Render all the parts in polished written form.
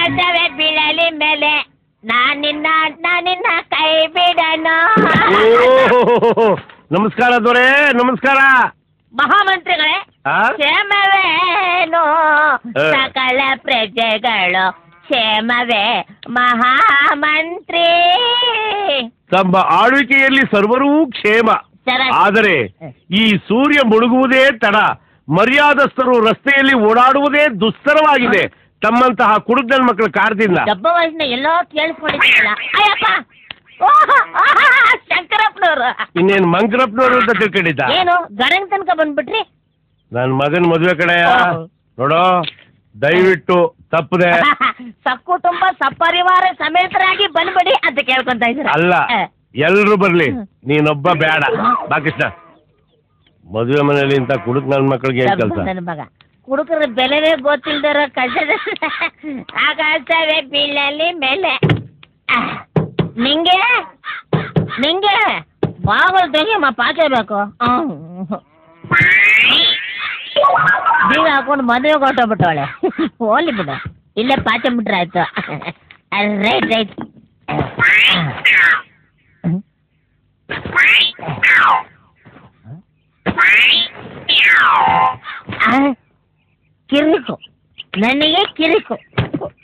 ಆಕಾಶವೇ ಬೀಳಲಿ ಮೇಲೆ ನಾನಿನ್ನ ಕೈ ಬಿಡನು. ನಮಸ್ಕಾರ ದೊರೆ, ನಮಸ್ಕಾರ. ಮಹಾಮಂತ್ರಿಗಳೇ, ಕ್ಷೇಮವೇನು ಸಕಲ ಪ್ರಜೆಗಳು ಕ್ಷೇಮವೇ ಮಹಾಮಂತ್ರಿ. ತಮ್ಮ ಆಳ್ವಿಕೆಯಲ್ಲಿ ಸರ್ವರೂ ಕ್ಷೇಮ. ಆದರೆ ಈ ಸೂರ್ಯ ಮುಳುಗುವುದೇ ತಡ, ಮರ್ಯಾದಸ್ಥರು ರಸ್ತೆಯಲ್ಲಿ ಓಡಾಡುವುದೇ ದುಸ್ತರವಾಗಿದೆ ತಮ್ಮಂತಹ ಕುಡುಕನ ಮಕ್ಕಳ ಕಾರಣದಿಂದ. ಡಬ್ಬ ವಾಸನೆ ಎಲ್ಲೋ ಕೇಳಿಸ್ಕೊಂಡಿದ್ದೀರಲ್ಲ. ಶಂಕರಪ್ಪನವರು ಇನ್ನೇನು ಮಂಕರಪ್ಪನವರು ಅಂತ ತಿಳ್ಕೊಂಡಿದ್ದ. ಏನು ಗರಂಗ್ ತನಕ ಬಂದ್ಬಿಟ್ರಿ? ನನ್ ಮಗನ್ ಮದುವೆ ಕಡೆ ನೋಡೋ, ದಯವಿಟ್ಟು ತಪ್ಪದೆ ಸಕ್ಕುಟುಂಬ ಸಪರಿವಾರ ಸಮೇತರಾಗಿ ಬಂದ್ಬಿಡಿ ಅಂತ ಕೇಳ್ಕೊಂತ ಇದ್ದೀರ. ಅಲ್ಲ, ಎಲ್ರು ಬರ್ಲಿ, ನೀನೊಬ್ಬ ಬೇಡ. ಬಾಕೃಷ್ಣ, ಮದುವೆ ಮನೆಯಲ್ಲಿ ಇಂತ ಕುಡುಕ್ ನನ್ ಮಕ್ಕಳಿಗೆ ಏನ್ ಕೆಲಸ? ನನ್ನ ಮಗ ಕುಡುಕರ ಬೆಲೆನೇ ಗೊತ್ತಿಲ್ದರ ಕಸದ ಆಕಾಶವೇ ಬೀಳಲಿ ಮೇಲೆ. ನಿಂಗೆ ಬಾಗಲ್ ತೆಗಿಯಮ್ಮ, ಪಾಚೆ ಬೇಕು. ಬೀಗ ಹಾಕೊಂಡು ಮದುವೆ ಕೊಟ್ಟೋಗ್ಬಿಟ್ಟವಳೆ. ಹೋಗ್ಲಿ ಬಿಡು, ಇಲ್ಲೇ ಪಾಚೆ ಬಿಟ್ರೆ ಆಯ್ತು. ರೈಟ್ ಕಿರಿಕು, ನನಗೆ ಕಿರಿಕು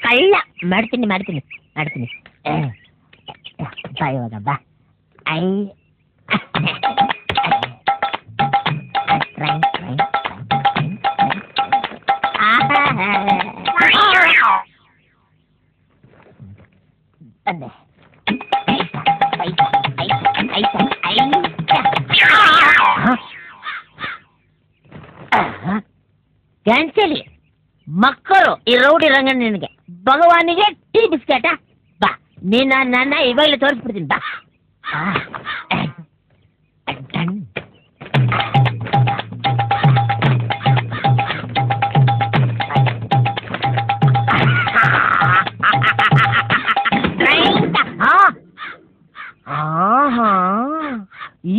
ಕಳ್ಳ. ಮಾಡ್ತೀನಿ ಬಾ ಇವಾಗ ಬಾ. ಬಂದೆ. ಕ್ಯಾನ್ಸಲಿ ಮಕ್ಕಳು ಈ ರೌಡಿ ರಂಗಣ್ಣ ನಿನಗೆ ಭಗವಾನಿಗೆ ಟೀ ಬಿಸ್ಕೆಟ. ಬಾ, ನೀನು ನನ್ನ ಇವಾಗಲೇ ತೋರಿಸ್ಬಿಡ್ತೀನಿ ಬಾ.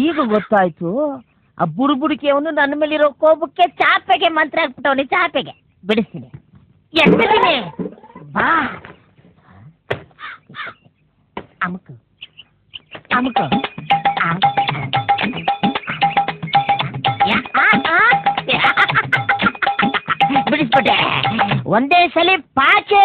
ಈಗ ಗೊತ್ತಾಯ್ತು, ಆ ಬುಡುಬುಡಿಕೆ ಅವನು ನನ್ನ ಮೇಲಿರೋ ಕೋಪಕ್ಕೆ ಚಾಪೆಗೆ ಮಂತ್ರ ಹಾಕ್ಬಿಟ್ಟವನಿ. ಚಾಪೆಗೆ ಬಿಡಿಸ್ತೀನಿ, ಎತ್ತೀನಿ ಬಾ. ಅಮುಕು ಬಿಡಿಸ್ಬಿಟ್ಟೆ ಒಂದೇ ಸಲ ಪಾಚೆ.